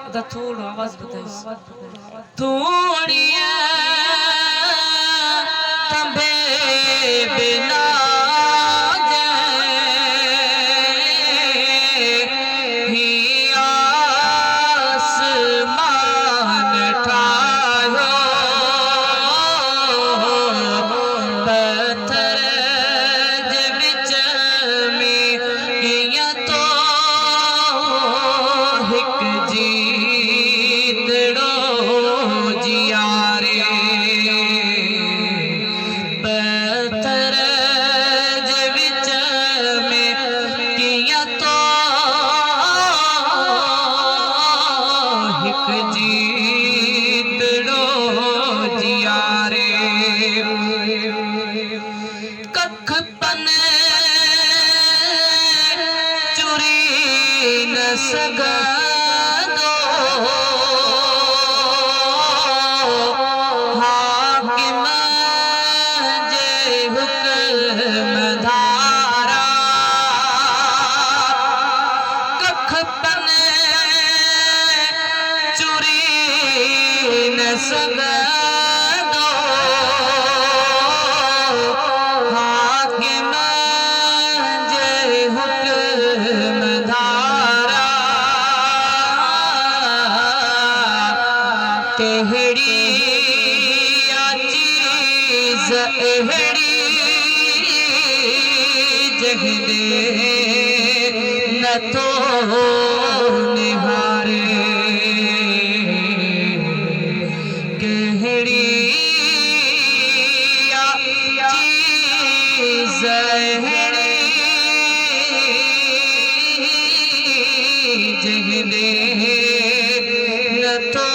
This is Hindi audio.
બધા થોડો આવાજ બતાવીશ થોડિયા તંબે બિના હી આસમાન ઠાયો પથ્થર જે વિચ में हिया तो हिक जीतड़ो जियारे पत्थर जे विच में हिया तो हिक जीतड़ो जियारे कख पन चुरी न सघंदो हाकिम जे हुक्म धारा कख पन चुरी न सघंदो हाकिम जे हुक्म धारा कहिड़ी चीज़ अहिड़ी जगदे नथो निहारे कहिड़ी चीज़ अहिड़ी जगदे नथो